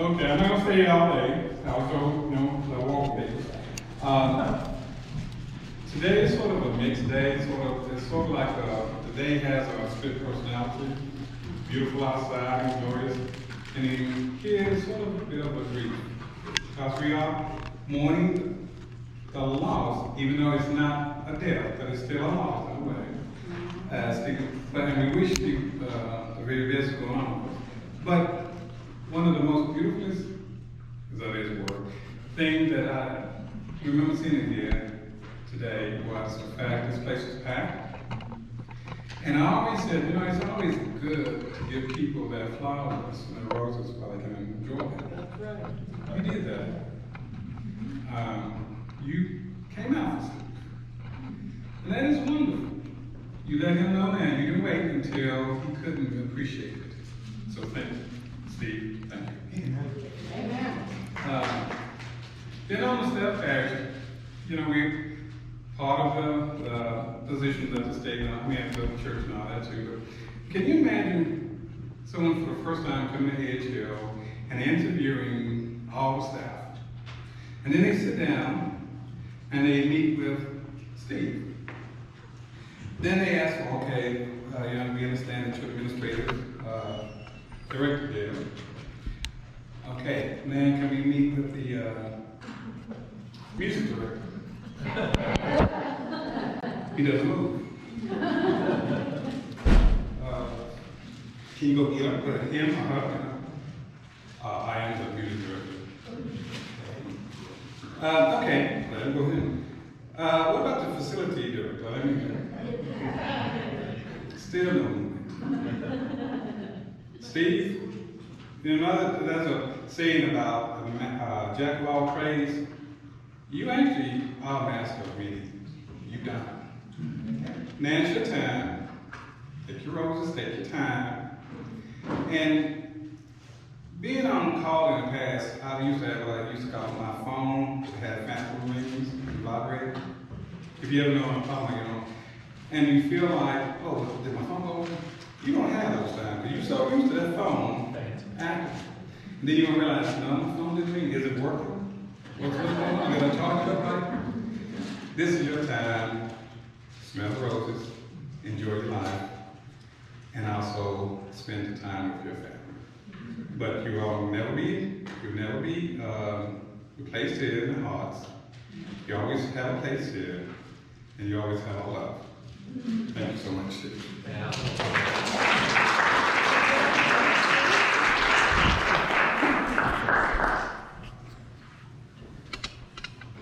Okay, I'm not gonna stay here all day. I'll go, the walk day. Today is sort of a mixed day. It's sort of like the day has a split personality. Beautiful outside, glorious, and then here is sort of a bit of a grief because we are mourning the loss, even though it's not a death, but it's still a loss in a way. And we wish the very best going on. But one of the most beautifulest, that is word, thing that I remember seeing here today was the fact this place was packed. And I always said, it's always good to give people their flowers and their roses while they can enjoy it. That's right. You did that. You came out for Steve. And that is wonderful. You let him know now. You didn't wait until he couldn't appreciate it. So thank you, Steve. Thank you. Amen. Then on the step parish, we're part of the positions at the state, at the church and all that too. But can you imagine someone for the first time coming to Edgehill and interviewing all the staff? And then they sit down and they meet with Steve. Then they ask, okay, we understand that you're administrative director there. Okay, then can we meet with the music director? He doesn't move. Can you go get up with him or her? I am the music director. Okay, let him go in. What about the facility director? Let me hear. Still no movement. Steve, there's a saying about jack of all trades. You actually are a master of many. You've done it. Now it's your time. Take your roses, take your time. And being on call in the past, I used to have what I used to call my phone. It had phantom rings and vibrated. If you ever know what I'm talking about, and you feel like, oh, did my phone go? You don't have those times because you're so used to that phone acting. And then you don't realize, no, my phone didn't ring. Is it working? What's going on? Did I charge it up right? This is your time. Smell the roses, enjoy your life, and also spend the time with your family. But you'll never be replaced here in the hearts. You always have a place here, and you always have a love. Thank you so much, Steve.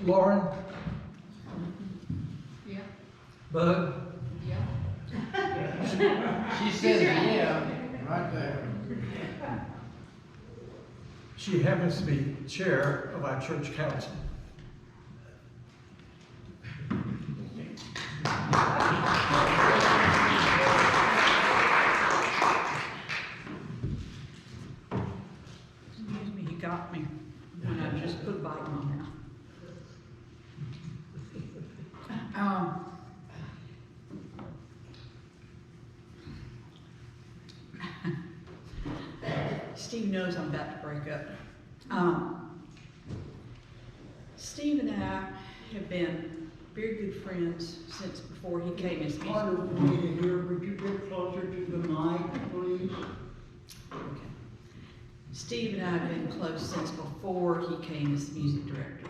Lauren? Yeah. Bud? Yeah. She says yeah, right there. She happens to be chair of our church council. Excuse me, he got me when I just put a bite in my mouth. Steve knows I'm about to break up. Steve and I have been very good friends since before he came as music. Harder for me to hear. Would you get closer to the mic, please? Okay. Steve and I have been close since before he came as music director.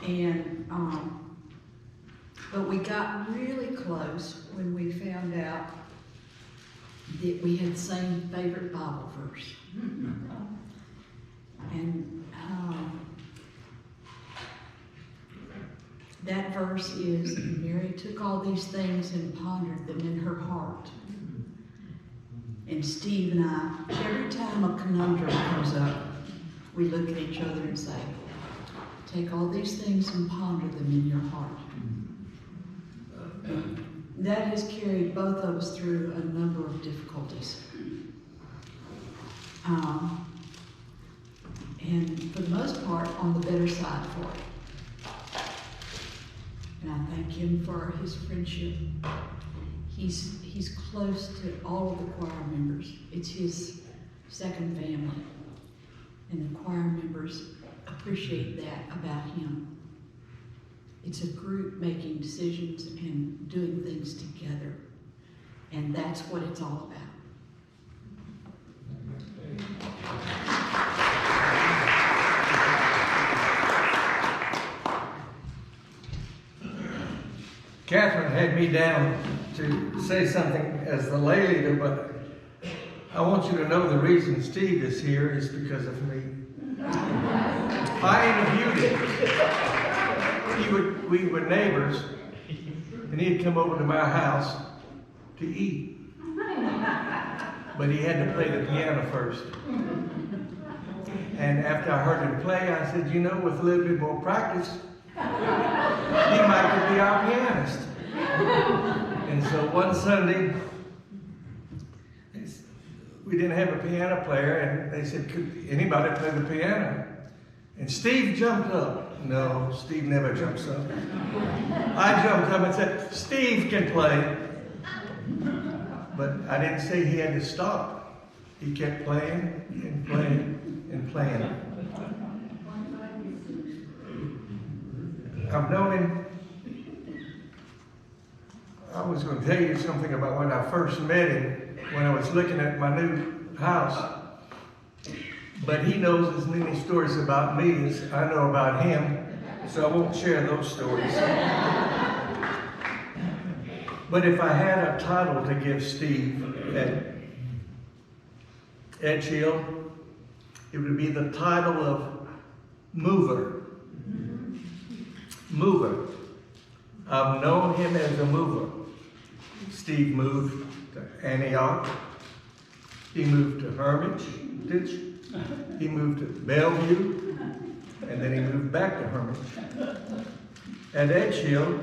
And, but we got really close when we found out that we had the same favorite Bible verse. And that verse is, Mary took all these things and pondered them in her heart. And Steve and I, every time a conundrum comes up, we look at each other and say, take all these things and ponder them in your heart. That has carried both of us through a number of difficulties. And for the most part, on the better side for it. And I thank him for his friendship. He's close to all of the choir members. It's his second family. And the choir members appreciate that about him. It's a group making decisions and doing things together. And that's what it's all about. Catherine had me down to say something as the lay leader, but I want you to know the reason Steve is here is because of me. I interviewed him. We were neighbors, and he'd come over to my house to eat. But he had to play the piano first. And after I heard him play, I said, you know, with a little bit more practice, he might could be our pianist. And so one Sunday, we didn't have a piano player, and they said, could anybody play the piano? And Steve jumped up. No, Steve never jumps up. I jumped up and said, Steve can play. But I didn't say he had to stop. He kept playing and playing and playing. I've known him. I was going to tell you something about when I first met him, when I was looking at my new house. But he knows as many stories about me as I know about him, so I won't share those stories. But if I had a title to give Steve at Edgehill, it would be the title of Mover. Mover. I've known him as a mover. Steve moved to Antioch. He moved to Hermitage. He moved to Bellevue. And then he moved back to Hermitage. At Edgehill,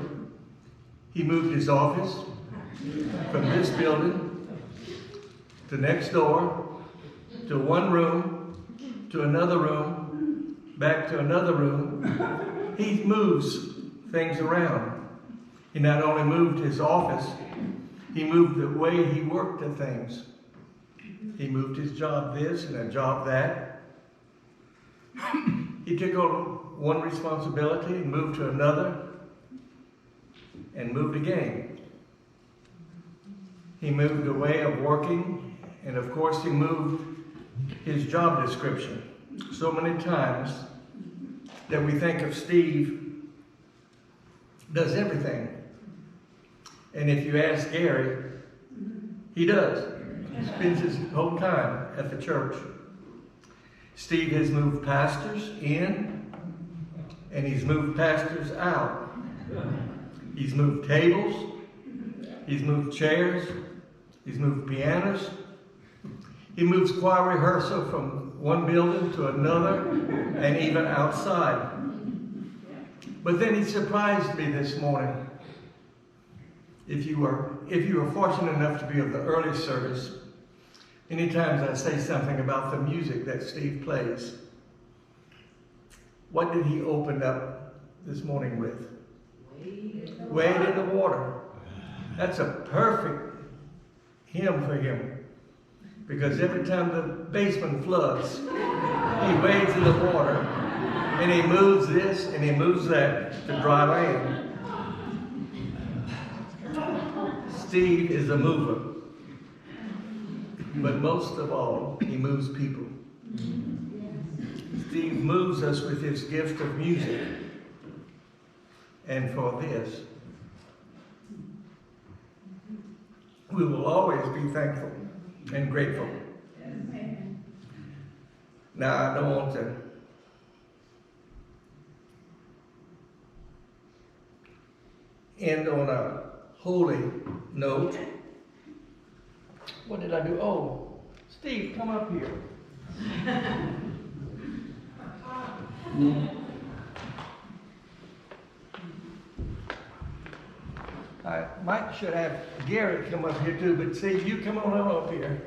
he moved his office from this building to next door, to one room, to another room, back to another room. He moves things around. He not only moved his office, he moved the way he worked at things. He moved his job this and a job that. He took on one responsibility and moved to another and moved again. He moved a way of working, and of course he moved his job description so many times that we think of Steve does everything. And if you ask Gary, he does. He spends his whole time at the church. Steve has moved pastors in, and he's moved pastors out. He's moved tables, he's moved chairs, he's moved pianos. He moves choir rehearsal from one building to another, and even outside. But then he surprised me this morning. If you were fortunate enough to be of the early service, many times I say something about the music that Steve plays. What did he open up this morning with? Wade in the Water. That's a perfect hymn for him. Because every time the basement floods, he wades in the water. And he moves this and he moves that to dry land. Steve is a mover. But most of all, he moves people. Steve moves us with his gift of music. And for this, we will always be thankful and grateful. Now, I don't want to end on a holy note. What did I do? Oh, Steve, come up here. I should have Gary come up here too, but see, you come on up here.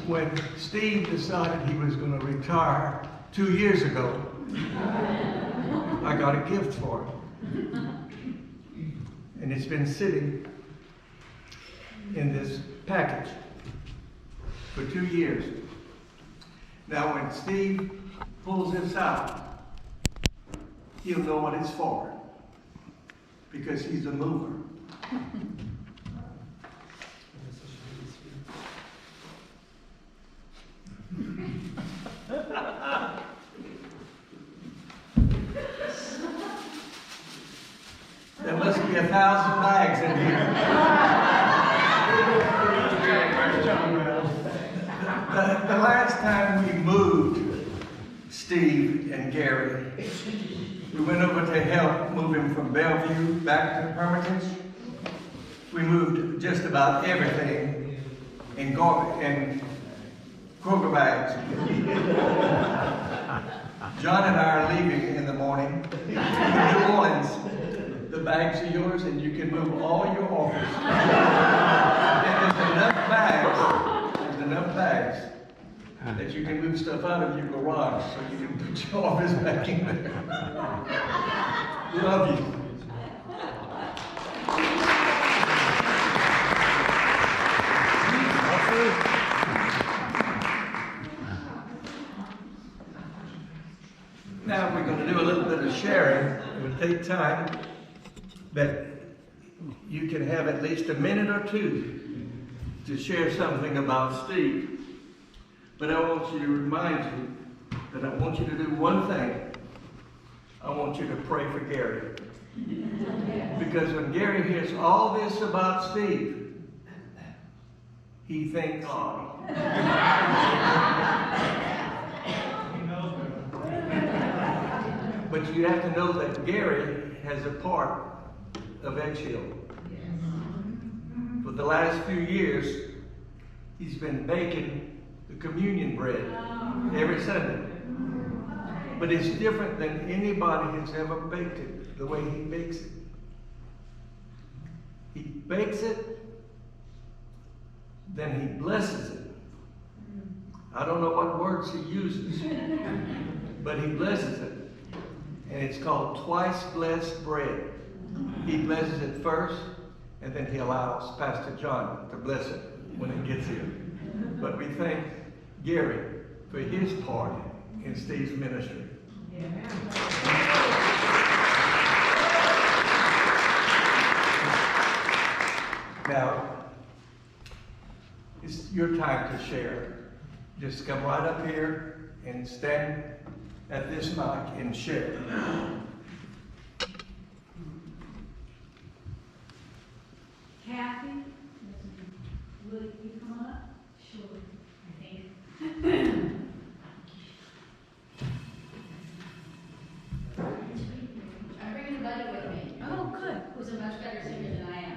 When Steve decided he was going to retire 2 years ago, I got a gift for him. And it's been sitting in this package. for 2 years. Now, when Steve pulls this out, he'll know what it's for, because he's a mover. There must be 1,000 bags in here. The last time we moved Steve and Gary, we went over to help move him from Bellevue back to Hermitage. We moved just about everything in Kroger bags. John and I are leaving in the morning to New Orleans. The bags are yours, and you can move all your office. And there's enough bags that you can move stuff out of your garage so you can put your office back in there. Love you. Now we're going to do a little bit of sharing. It will take time, but you can have at least a minute or two to share something about Steve. But I want you to remind you that I want you to do one thing. I want you to pray for Gary. Because when Gary hears all this about Steve, he thanks God. But you have to know that Gary has a part of Edgehill. For the last few years, he's been baking the communion bread every Sunday. But it's different than anybody has ever baked it, the way he bakes it. He bakes it, then he blesses it. I don't know what words he uses, but he blesses it. And it's called twice blessed bread. He blesses it first, and then he allows Pastor John to bless it when it gets here. But we thank Gary for his part in Steve's ministry. Now, it's your time to share. Just come right up here and stand at this mic and share. Kathy, will you come up? Sure, I think. I'm bringing a buddy with me. Oh, good. Who's a much better singer than I am.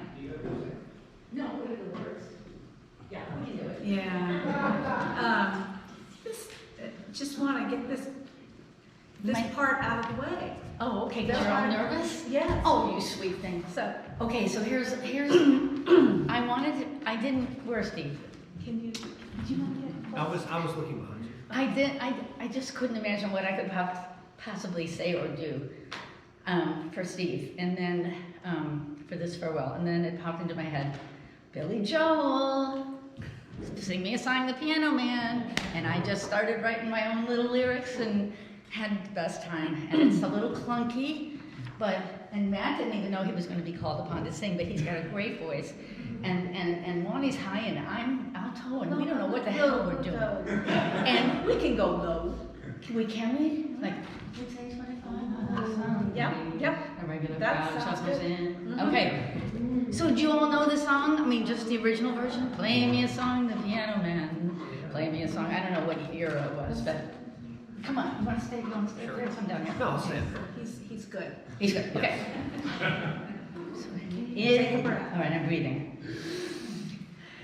No, what are the words? Yeah, we can do it. Yeah. Just want to get this part out of the way. Oh, okay, because you're all nervous? Yes. Oh, you sweet thing. So, Okay, so here's, where's Steve? did you want to get? I was looking behind you. I just couldn't imagine what I could possibly say or do for Steve, and then for this farewell, and then it popped into my head, Billy Joel, sing me a song, The Piano Man, and I just started writing my own little lyrics and had the best time, and it's a little clunky, and Matt didn't even know he was going to be called upon to sing, but he's got a great voice, and Lonnie's high and I'm alto, and we don't know what the hell we're doing. And We can go low. can we? Like, we'd say 25? Yep. A regular That crowd sounds chuckles good. in. Mhm. Okay. So do you all know the song? I mean, just the original version? Play me a song, The Piano Man. Play me a song. I don't know what era it was, but come on. You want to stay? You want to stay there? Come down here. No, I'll stand. He's good. He's good. Okay. Take a breath. All right, I'm breathing.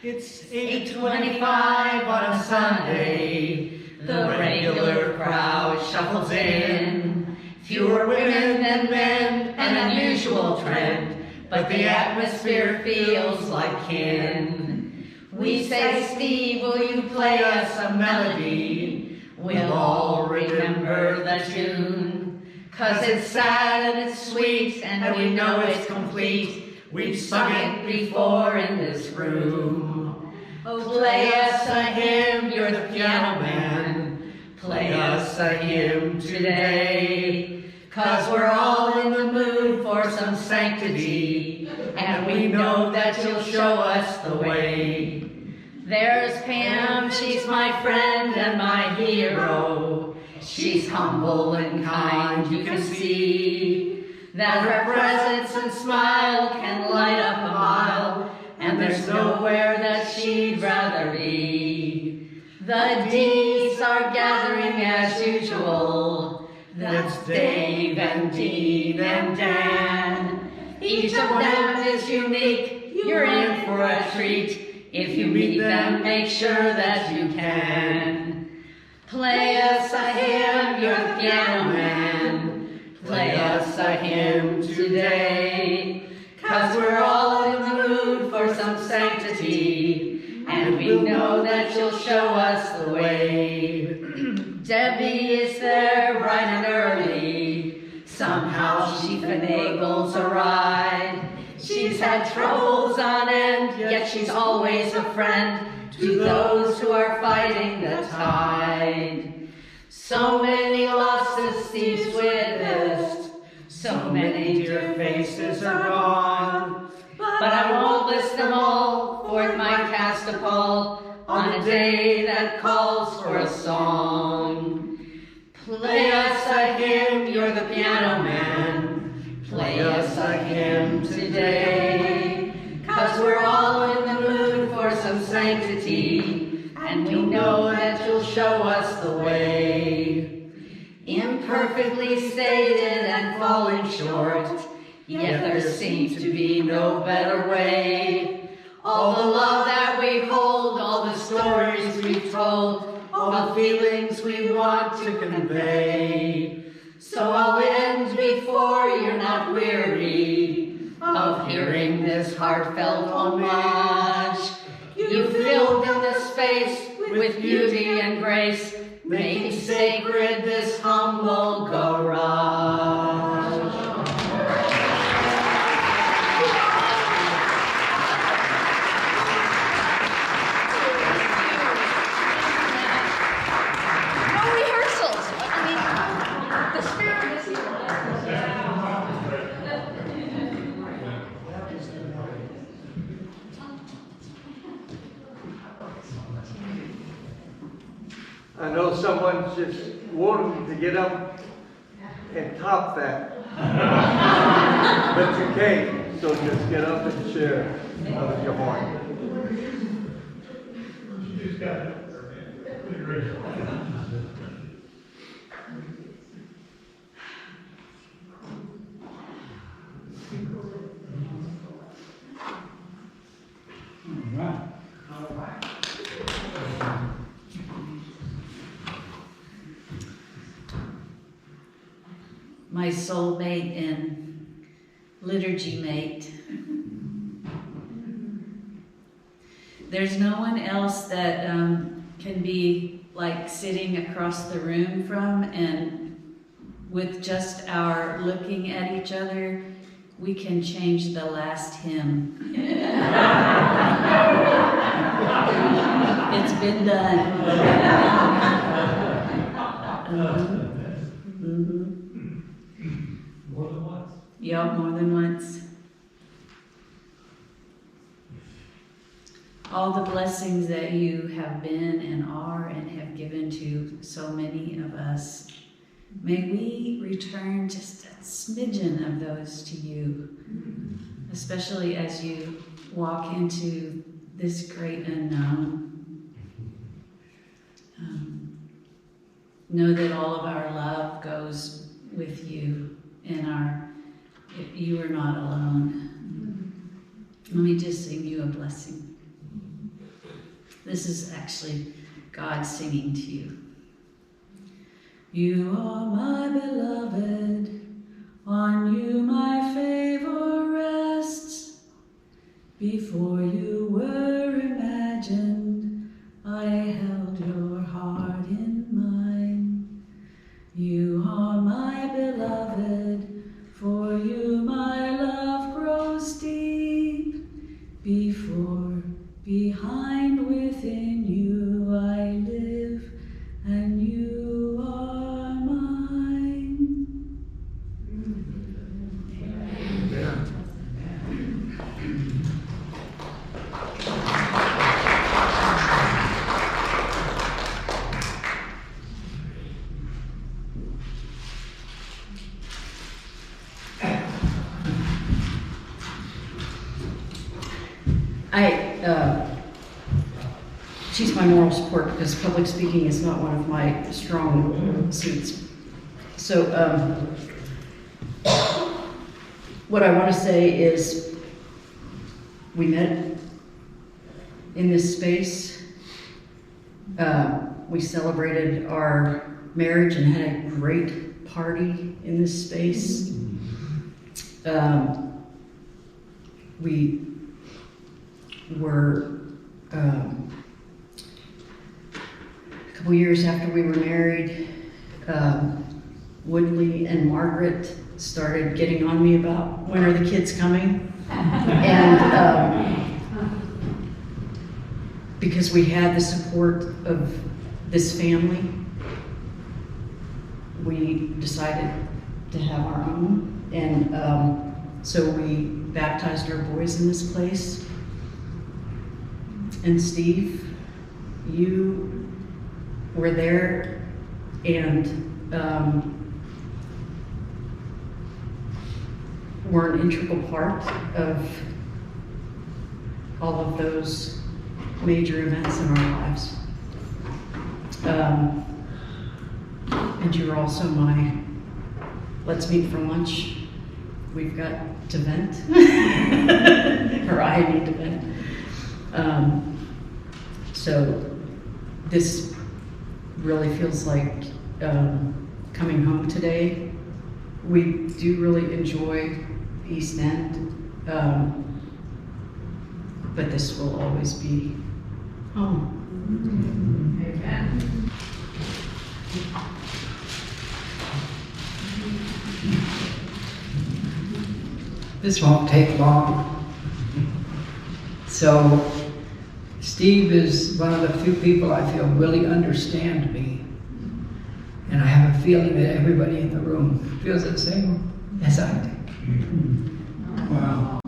It's 8:25 on a Sunday. The regular crowd shuffles in. Fewer women than men, an unusual trend, but the atmosphere feels like kin. We say, Steve, will you play us a melody? We'll all remember the tune. 'Cause it's sad and it's sweet and we know it's complete. We've sung it before in this room. Play us a hymn, you're the piano man. Play us a hymn today. 'Cause we're all in the mood for some sanctity, and we know that you'll show us the way. There's Pam, she's my friend and my hero. She's humble and kind, you can see that her presence and smile can light up a mile, and there's nowhere that she'd rather be. The D's are gathering as usual. That's Dave and Dean and Dan. Each of them is unique, you're in for a treat. If you meet them, make sure that you can. Play us a hymn, you're the piano man. Play us a hymn today. 'Cause we're all in the mood for some sanctity, and we know that you'll show us the way. Debbie is there bright and early. Somehow she finagles a ride. She's had troubles on end, yet she's always a friend to those who are fighting the tide. So many losses Steve's witnessed, so many dear faces are gone. But I won't list them all, for it might cast a pall on a day that calls for a song. Play us a hymn, you're the piano man. Play us a hymn today. 'Cause we're all in the mood for some sanctity, and we know that you'll show us the way. Imperfectly stated and falling short, yet there seems to be no better way. All the love that we hold, all the stories we've told, all the feelings we want to convey. So I'll end before you're not weary of hearing this heartfelt homage. You filled in the space with beauty and grace, making sacred this humble garage. No rehearsals. I mean, the spirit is here. I know someone's just wanting to get up and top that. But you can't, so just get up and share with your heart. All right. My soulmate and liturgy mate. There's no one else that can be like sitting across the room from, and with just our looking at each other, we can change the last hymn. It's been done. More than once. Yep, more than once. All the blessings that you have been and are and have given to so many of us, may we return just a smidgen of those to you, especially as you walk into this great unknown. Know that all of our love goes with you, and you are not alone. Let me just sing you a blessing. This is actually God singing to you. You are my beloved, on you my favor rests. Before you were imagined, I held your heart in mine. You are my beloved, for you my love grows deep. Before, behind, with She's my moral support because public speaking is not one of my strong suits. So, what I want to say is we met in this space. We celebrated our marriage and had a great party in this space. We were a couple years after we were married, Woodley and Margaret started getting on me about when are the kids coming, and because we had the support of this family, we decided to have our own, and so we baptized our boys in this place. And Steve, you were there, and were an integral part of all of those major events in our lives. And you're also my let's meet for lunch. We've got to vent, or I need to vent. So this really feels like coming home today. We do really enjoy East End, but this will always be home. Amen. This won't take long. So, Steve is one of the few people I feel really understand me. And I have a feeling that everybody in the room feels the same as I do. Wow.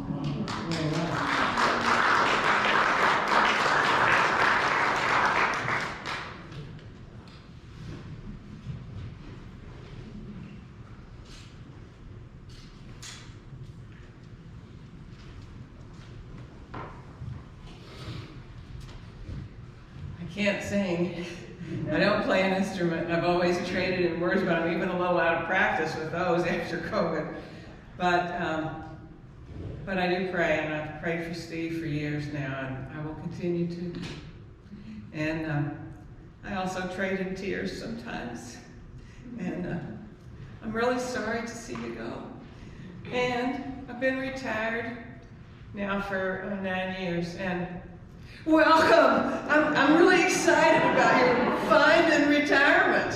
Can't sing. I don't play an instrument. I've always traded in words, but I'm even a little out of practice with those after COVID. But I do pray, and I've prayed for Steve for years now, and I will continue to. And I also trade in tears sometimes. And I'm really sorry to see you go. And I've been retired now for 9 years, and welcome! I'm really excited about your fine retirement.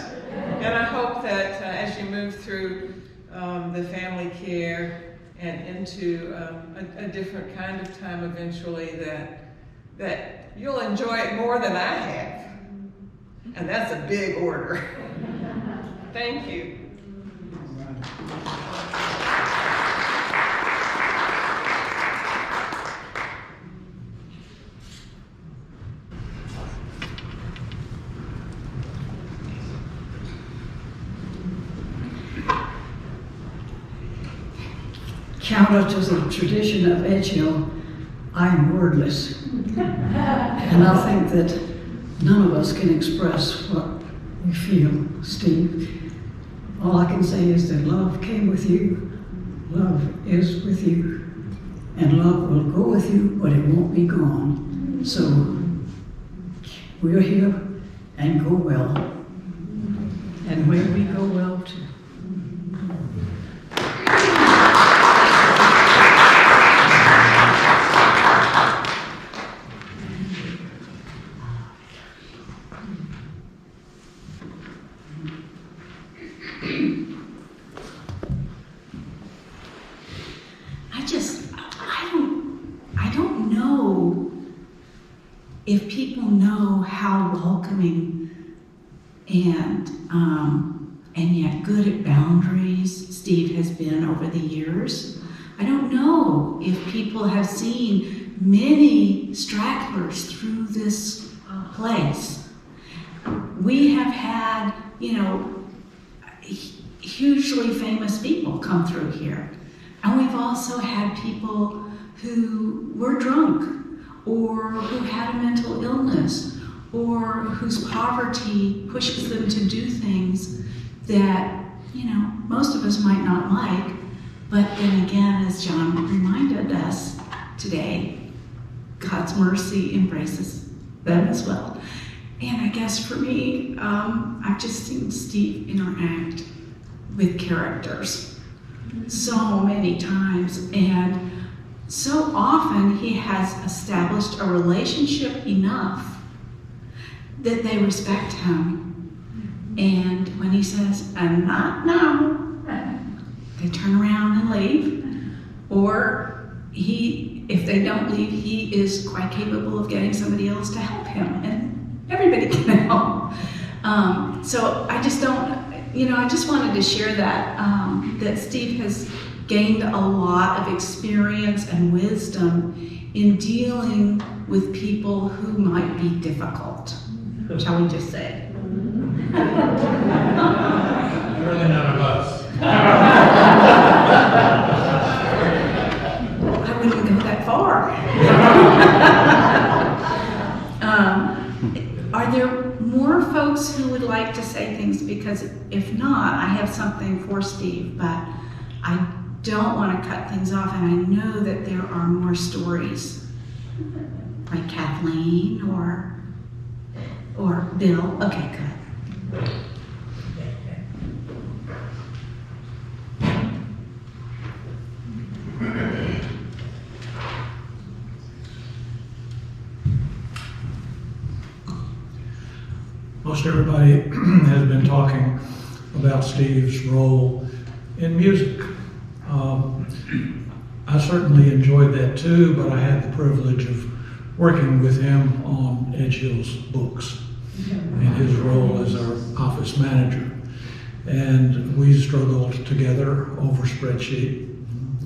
And I hope that as you move through the family care and into a different kind of time eventually, that you'll enjoy it more than I have. And that's a big order. Thank you. Counter to the tradition of Edgehill, I am wordless. And I think that none of us can express what we feel, Steve. All I can say is that love came with you, love is with you, and love will go with you, but it won't be gone. So we're here, and go well. And where we go well too. I don't know if people know how welcoming and yet good at boundaries Steve has been over the years. I don't know if people have seen many stragglers through this place. We have had, hugely famous people come through here. And we've also had people who were drunk or who had a mental illness, or whose poverty pushes them to do things that, you know, most of us might not like. But then again, as John reminded us today, God's mercy embraces them as well. And I guess for me, I've just seen Steve interact with characters so many times, and so often he has established a relationship enough that they respect him. And when he says, "I'm not now," they turn around and leave. Or if they don't leave, he is quite capable of getting somebody else to help him, and everybody can help. So I just don't, I just wanted to share that, that Steve has gained a lot of experience and wisdom in dealing with people who might be difficult, shall we just say. Really none of us. I wouldn't go that far. Are there more folks who would like to say things? Because if not, I have something for Steve, but I don't want to cut things off, and I know that there are more stories, like Kathleen or Bill. Okay, good. Most everybody has been talking about Steve's role in music. I certainly enjoyed that too, but I had the privilege of working with him on Edghill's books in his role as our office manager. And we struggled together over spreadsheet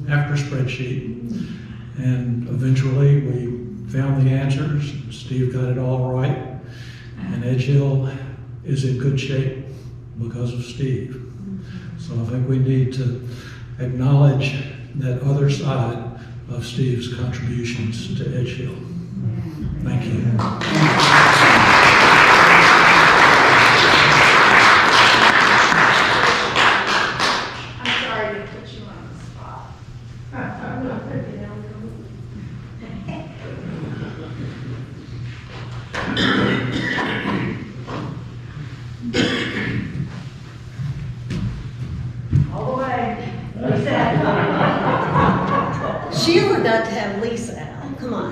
after spreadsheet. And eventually we found the answers. Steve got it all right. And Edgehill is in good shape because of Steve. So I think we need to acknowledge that other side of Steve's contributions to Edgehill. Thank you. I'm sorry to put you on the spot. All the way. Sheila got to have Lisa out. Come on.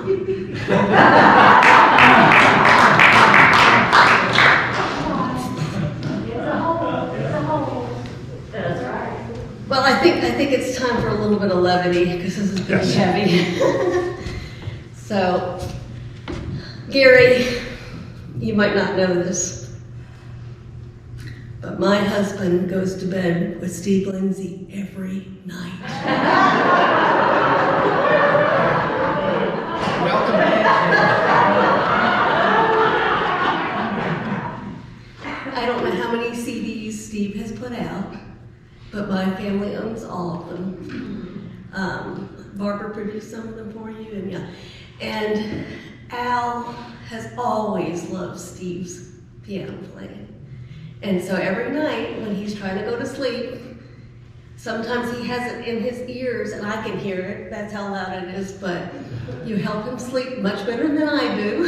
Well, I think it's time for a little bit of levity because this is pretty heavy. So, Gary, you might not know this, but my husband goes to bed with Steve Lindsay every night. Welcome back. I don't know how many CDs Steve has put out, but my family owns all of them. Barbara produced some of them for you, and yeah. And Al has always loved Steve's piano playing. And so every night when he's trying to go to sleep, sometimes he has it in his ears and I can hear it. That's how loud it is, but you help him sleep much better than I do.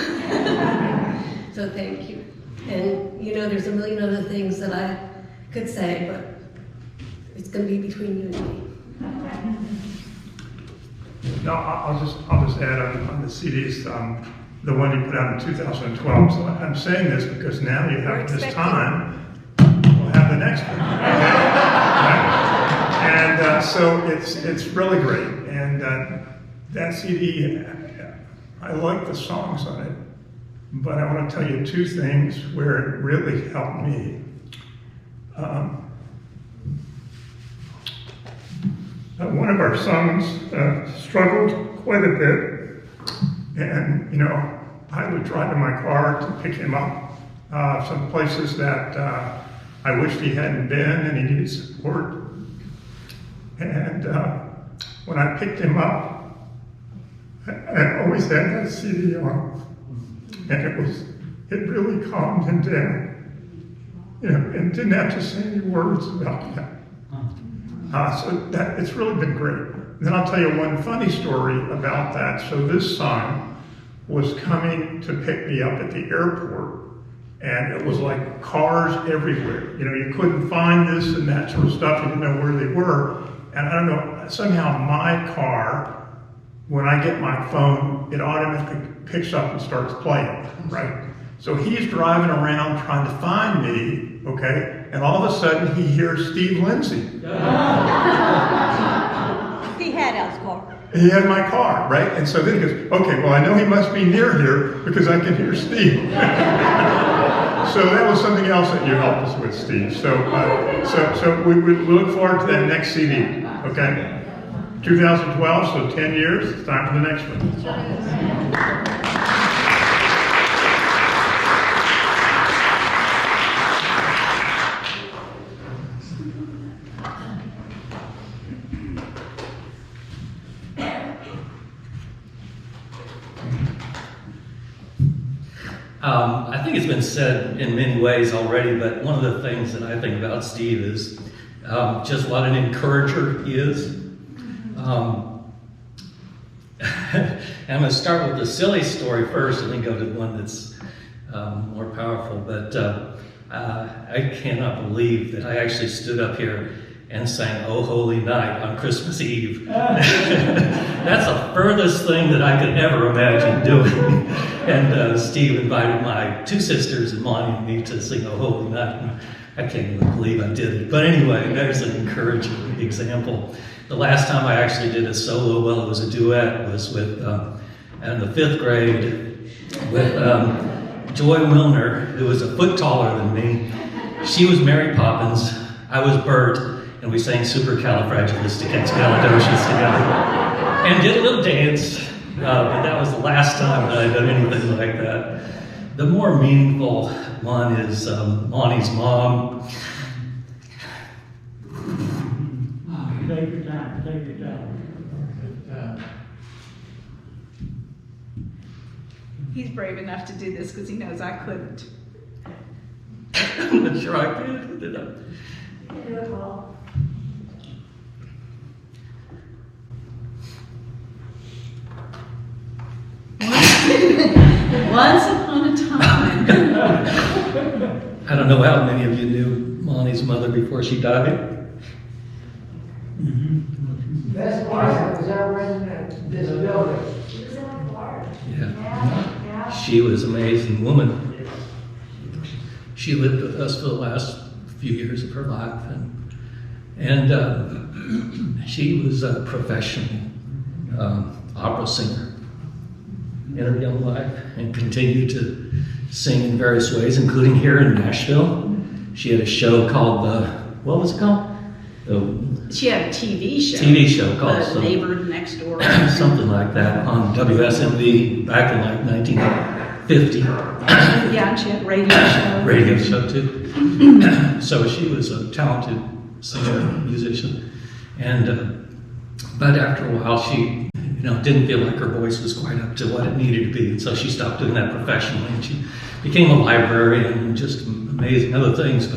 So thank you. And there's a million other things that I could say, but it's going to be between you and me. No, I'll just add on the CDs, the one you put out in 2012. So I'm saying this because now you have this time, we'll have the next one. And so it's really great. And that CD, I like the songs on it, but I want to tell you two things where it really helped me. One of our sons struggled quite a bit, and I would drive in my car to pick him up. Some places that I wished he hadn't been, and he needed support. And when I picked him up, I always had that CD on, and it really calmed him down, you know, and didn't have to say any words about that. So that it's really been great. Then I'll tell you one funny story about that. So this son was coming to pick me up at the airport, and it was like cars everywhere. You know, you couldn't find this and that sort of stuff. You didn't know where they were. And I don't know, somehow my car, when I get my phone, it automatically picks up and starts playing, right? So he's driving around trying to find me, okay? And all of a sudden he hears Steve Lindsay. He had Al's car. He had my car, right? And so then he goes, okay, well, I know he must be near here because I can hear Steve. So that was something else that you helped us with, Steve. So we look forward to that next CD, okay? 2012, so 10 years, it's time for the next one. I think it's been said in many ways already, but one of the things that I think about Steve is just what an encourager he is. I'm going to start with the silly story first and then go to one that's more powerful. But I cannot believe that I actually stood up here and sang "Oh Holy Night" on Christmas Eve. That's the furthest thing that I could ever imagine doing. And Steve invited my two sisters and Monty and me to sing "Oh Holy Night." And I can't even believe I did it. But anyway, there's an encouraging example. The last time I actually did a solo, well, it was a duet, was with, in the 5th grade, with Joy Wilner, who was a foot taller than me. She was Mary Poppins, I was Bert, and we sang Supercalifragilisticexpialidocious together. And did a little dance, but that was the last time that I'd done anything like that. The more meaningful one is Monty's mom. Take your time, take your time. He's brave enough to do this because he knows I couldn't. I'm not sure I could, did I? Once upon a time. I don't know how many of you knew Monty's mother before she died. Best part that was ever in this building. Yeah. She was an amazing woman. She lived with us for the last few years of her life, and she was a professional opera singer in her young life and continued to sing in various ways, including here in Nashville. She had a show called what was it called? She had a TV show. TV show called The Neighbor Next Door. something like that on WSMV back in like 1950. Yeah, and she had a radio show. Radio show too. So she was a talented singer, musician, and but after a while she, didn't feel like her voice was quite up to what it needed to be, and so she stopped doing that professionally, and she became a librarian and just amazing other things.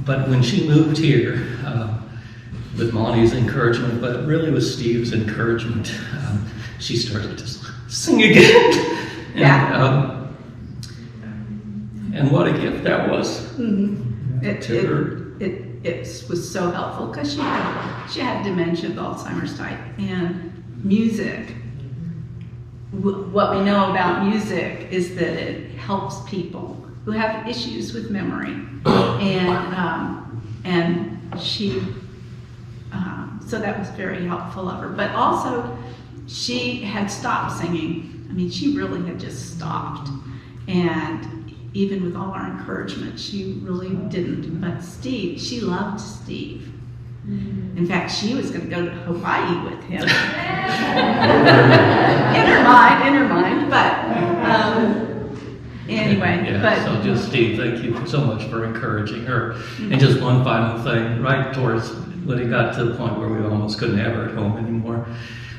But when she moved here, with Monty's encouragement, but it really was Steve's encouragement, she started to sing again. And what a gift that was to her. It was so helpful because she had dementia, Alzheimer's type, and music. What we know about music is that it helps people who have issues with memory, and she. So that was very helpful of her. But also, she had stopped singing. I mean, she really had just stopped. And even with all our encouragement, she really didn't. But Steve, she loved Steve. In fact, she was going to go to Hawaii with him. in her mind. But anyway. Yeah, so just Steve, thank you so much for encouraging her. And just one final thing, right towards when it got to the point where we almost couldn't have her at home anymore.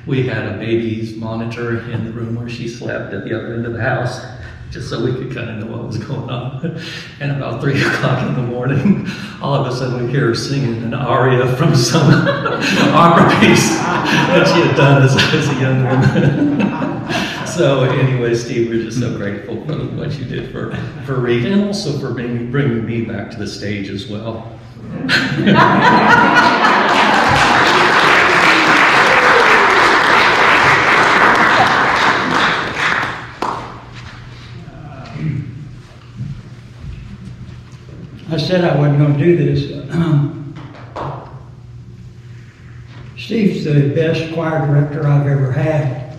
We had a baby's monitor in the room where she slept at the other end of the house, just so we could kind of know what was going on. And about 3 o'clock in the morning, all of a sudden we hear her singing an aria from some opera piece that she had done as a young woman. So anyway, Steve, we're just so grateful for what you did for Reed, and also for bringing me back to the stage as well. I said I wasn't going to do this. Steve's the best choir director I've ever had.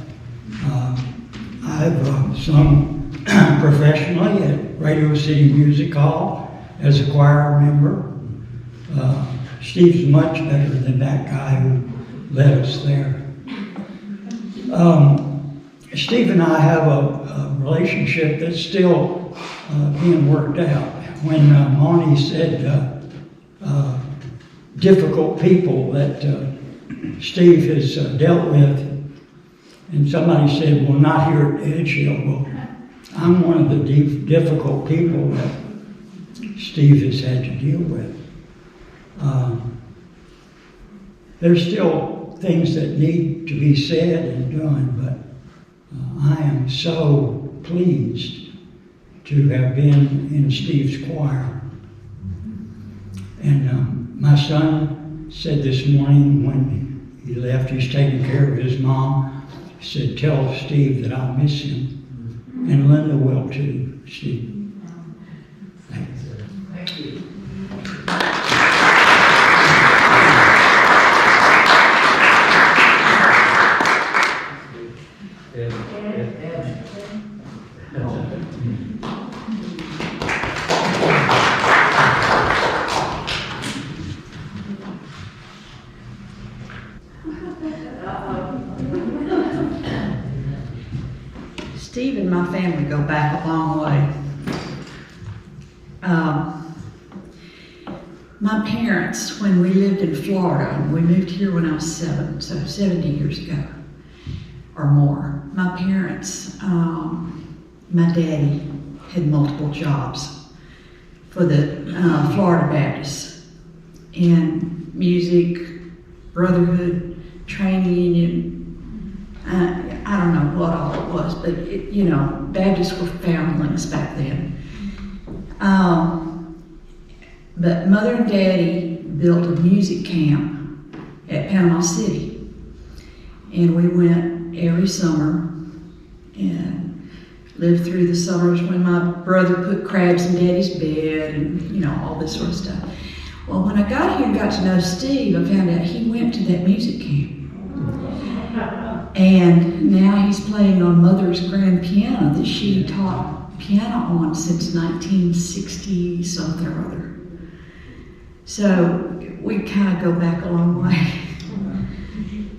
I've sung professionally at Radio City Music Hall as a choir member. Steve's much better than that guy who led us there. Steve and I have a relationship that's still being worked out. When Monty said difficult people that Steve has dealt with, and somebody said, well, not here at Edgehill. Well, I'm one of the difficult people that Steve has had to deal with. There's still things that need to be said and done, but I am so pleased to have been in Steve's choir. And my son said this morning when he left, he's taking care of his mom, he said, tell Steve that I'll miss him. And Linda will too, Steve. Thanks. Thank you. Steve and my family go back a long way. My parents, when we lived in Florida, and we moved here when I was 7, so 70 years ago or more. My parents, my daddy had multiple jobs for the Florida Baptists in music, brotherhood, training union. I don't know what all it was, but Baptists were foundlings back then. But Mother and Daddy built a music camp at Panama City. And we went every summer and lived through the summers when my brother put crabs in Daddy's bed and, all this sort of stuff. Well, when I got here and got to know Steve, I found out he went to that music camp. And now he's playing on Mother's grand piano that she taught piano on since 1960 something or other. So we kind of go back a long way.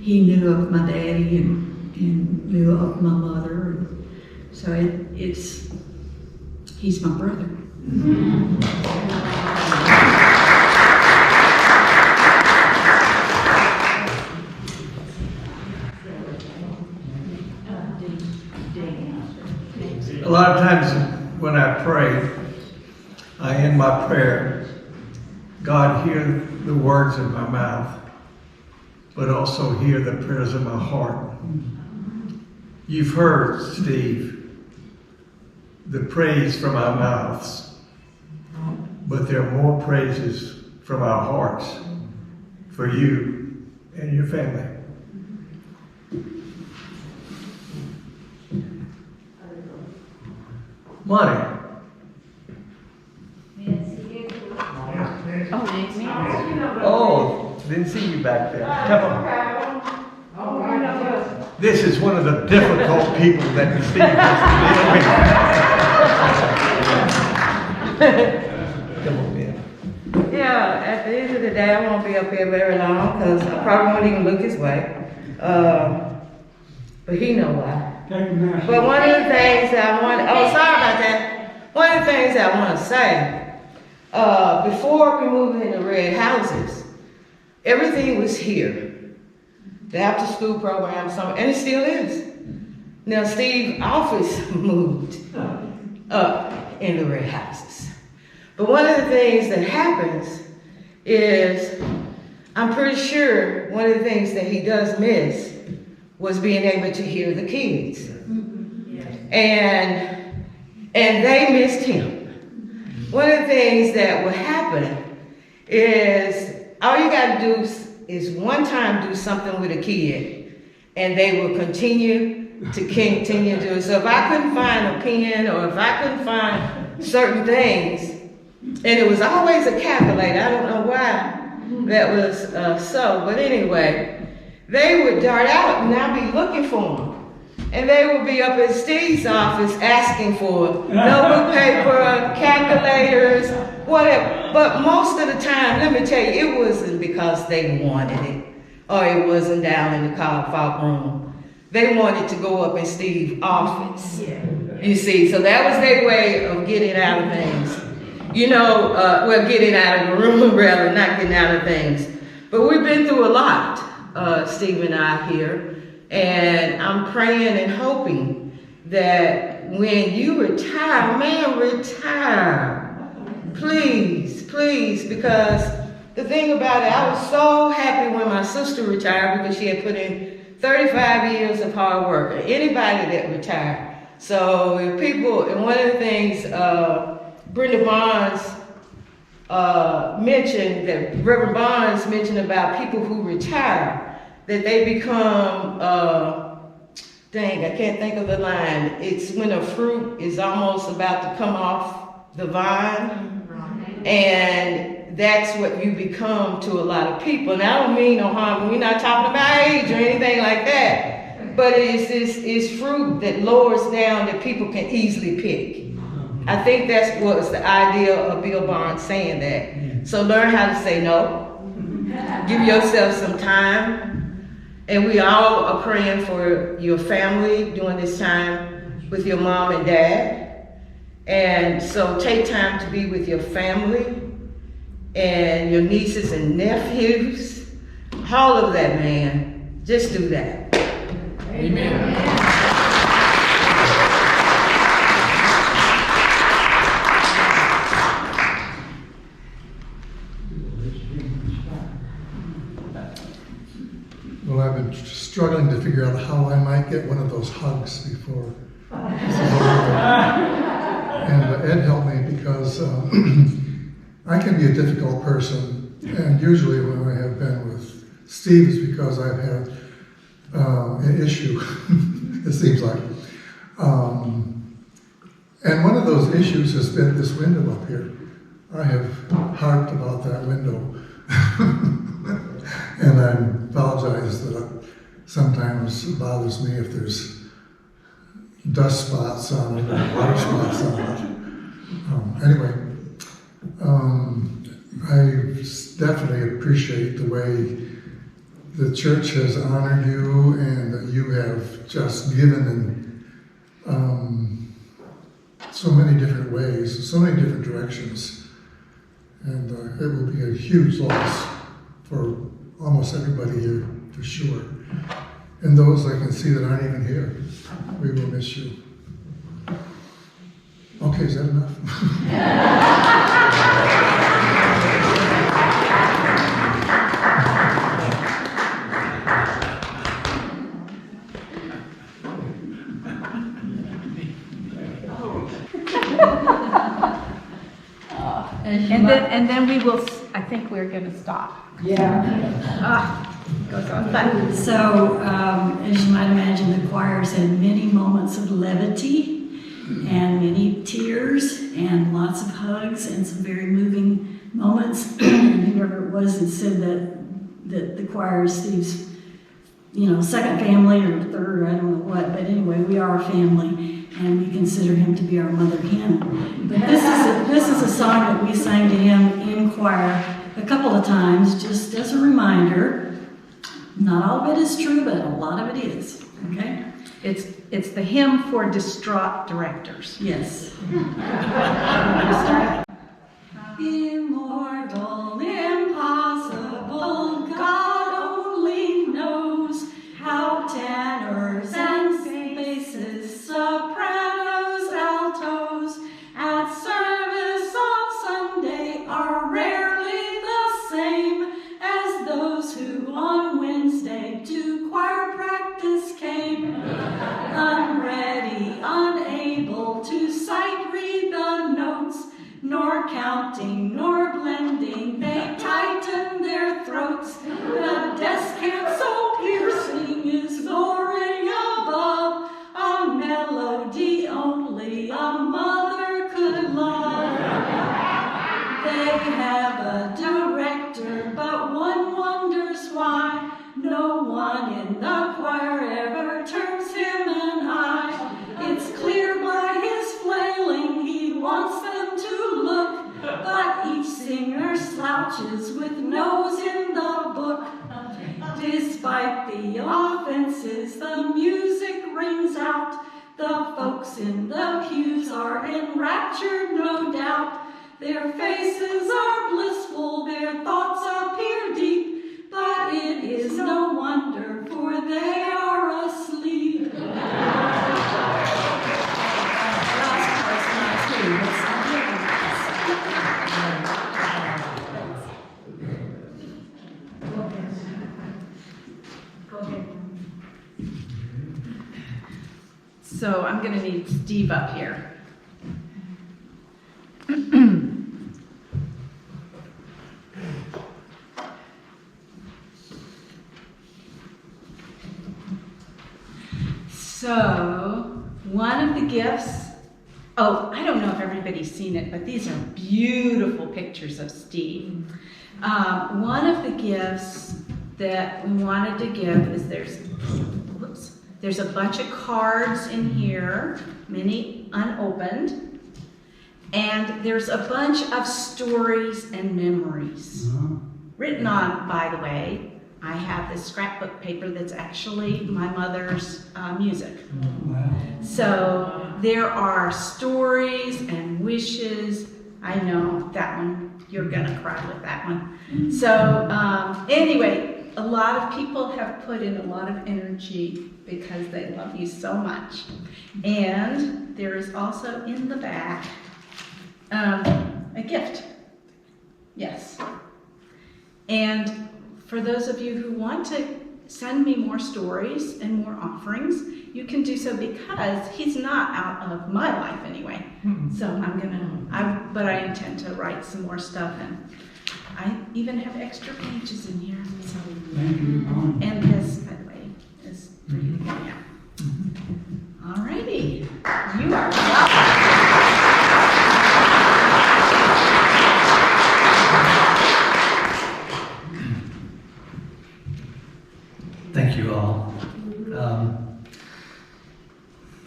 He knew of my daddy and knew of my mother. So he's my brother. A lot of times when I pray, I end my prayer, God, hear the words of my mouth, but also hear the prayers of my heart. You've heard, Steve, the praise from our mouths, but there are more praises from our hearts for you and your family. Monty. Oh, didn't see you back there. Come on. This is one of the difficult people that Steve has to deal with. Come on, man. Yeah, at the end of the day, I won't be up here very long because I probably won't even look his way. But he know why. But one of the things that I want, sorry about that. One of the things that I want to say, before we moved into red houses, everything was here. the after school program, and it still is. Now Steve's office moved up in the red houses. But one of the things that happens is, I'm pretty sure one of the things that he does miss was being able to hear the kids. And they missed him. One of the things that will happen is, all you gotta do is one time do something with a kid, and they will continue to do it. So if I couldn't find a pen, or if I couldn't find certain things, and it was always a calculator, I don't know why that was so, but anyway, they would dart out and I'd be looking for them. And they would be up at Steve's office asking for notebook paper, calculators, whatever. But most of the time, let me tell you, it wasn't because they wanted it, or it wasn't down in the fog room. They wanted to go up in Steve's office. You see, so that was their way of getting out of things. You know, getting out of the room, rather, not getting out of things. But we've been through a lot, Steve and I here. And I'm praying and hoping that when you retire, man, retire. Please, please, because the thing about it, I was so happy when my sister retired because she had put in 35 years of hard work. Anybody that retired. So if people, and one of the things Brenda Barnes mentioned, that Reverend Barnes mentioned about people who retire, that they become, dang, I can't think of the line. It's when a fruit is almost about to come off the vine. And that's what you become to a lot of people. And I don't mean no harm. We're not talking about age or anything like that. But it's fruit that lowers down that people can easily pick. I think that's what's the idea of Bill Barnes saying that. So learn how to say no. Give yourself some time. And we all are praying for your family during this time with your mom and dad. And so take time to be with your family and your nieces and nephews. All of that, man. Just do that. Amen. Well, I've been struggling to figure out how I might get one of those hugs before this is over. And Ed helped me because I can be a difficult person, and usually when I have been with Steve is because I've had an issue, it seems like. And one of those issues has been this window up here. I have harped about that window. And I apologize that sometimes it bothers me if there's dust spots on it or water spots on it. Anyway, I definitely appreciate the way the church has honored you and that you have just given in so many different ways, so many different directions. And it will be a huge loss for almost everybody here, for sure. And those I can see that aren't even here, we will miss you. Okay, is that enough? And then we will, I think we're going to stop. Yeah. Goes on. But So, as you might imagine, the choir's had many moments of levity and many tears and lots of hugs and some very moving moments. And whoever it was that said that the choir is Steve's, second family or third, I don't know what, but anyway, we are a family and we consider him to be our mother hen. But this is a song that we sang to him in choir a couple of times, just as a reminder. Not all of it is true, but a lot of it is. Okay? It's the hymn for distraught directors. Yes. Immortal, impossible, God only knows fences, the music rings out. The folks in the pews are enraptured, no doubt. Their faces are blissful, their thoughts appear deep, but it is no wonder, for they are asleep. So I'm going to need Steve up here. So one of the gifts, I don't know if everybody's seen it, but these are beautiful pictures of Steve. One of the gifts that we wanted to give is there's a bunch of cards in here, many unopened, and there's a bunch of stories and memories written on, by the way. I have this scrapbook paper that's actually my mother's music. So there are stories and wishes. I know that one, you're gonna cry with that one. So anyway, a lot of people have put in a lot of energy because they love you so much. And there is also in the back a gift. Yes. And for those of you who want to send me more stories and more offerings, you can do so because he's not out of my life anyway. So but I intend to write some more stuff, and I even have extra pages in here. So, and this, by the way, is for you to get out. All righty, you are welcome. Thank you all.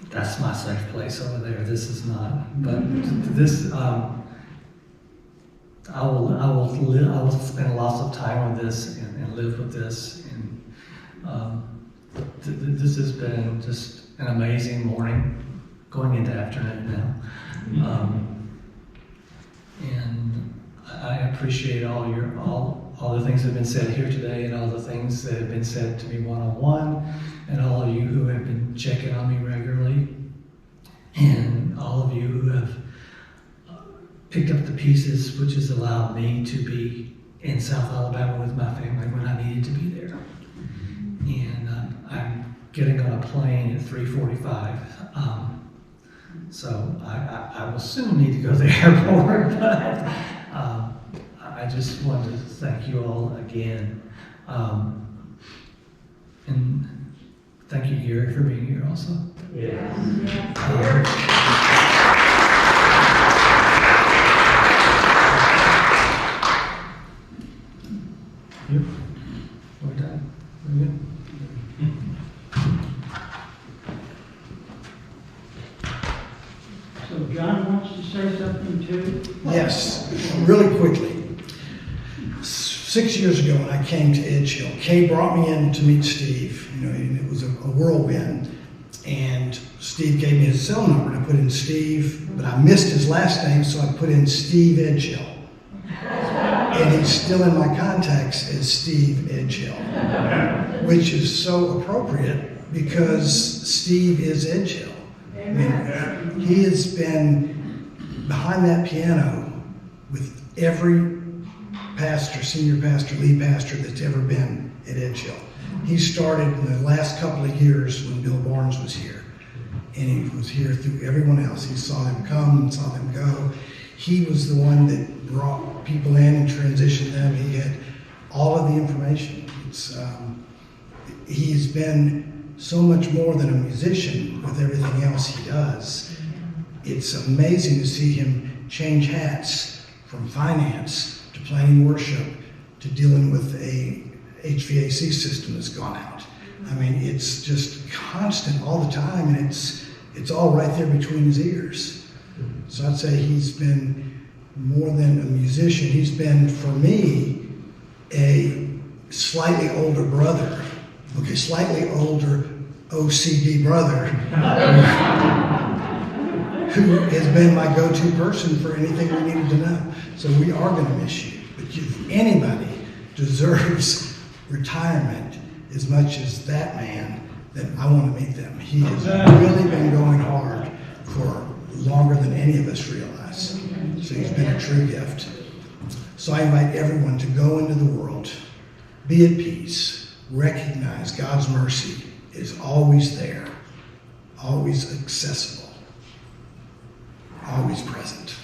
That's my safe place over there. This is not. But this, I will spend lots of time with this and live with this. And this has been just an amazing morning, going into afternoon now. And I appreciate all the things that have been said here today, and all the things that have been said to me one-on-one, and all of you who have been checking on me regularly, and all of you who have picked up the pieces, which has allowed me to be in South Alabama with my family when I needed to be there. And I'm getting on a plane at 3:45, so I will soon need to go to the airport, but I just wanted to thank you all again. And thank you, Gary, for being here also. Yeah. We're done. We're good. So John wants to say something too? Yes, really quickly. 6 years ago when I came to Edgehill, Kay brought me in to meet Steve, and it was a whirlwind. And Steve gave me his cell number, and I put in Steve, but I missed his last name, so I put in Steve Edgehill. And he's still in my contacts as Steve Edgehill, which is so appropriate because Steve is Edgehill. I mean, he has been behind that piano with every pastor, senior pastor, lead pastor that's ever been at Edgehill. He started in the last couple of years when Bill Barnes was here, and he was here through everyone else. He saw them come and saw them go. He was the one that brought people in and transitioned them. He had all of the information. He's been so much more than a musician with everything else he does. It's amazing to see him change hats from finance to planning worship to dealing with a HVAC system that's gone out. I mean, it's just constant all the time, and it's all right there between his ears. So I'd say he's been more than a musician. He's been, for me, a slightly older brother Okay, slightly older OCD brother who has been my go-to person for anything we needed to know. So we are going to miss you. But if anybody deserves retirement as much as that man, then I want to meet them. He has really been going hard for longer than any of us realize. So he's been a true gift. So I invite everyone to go into the world, be at peace, recognize God's mercy is always there, always accessible, always present.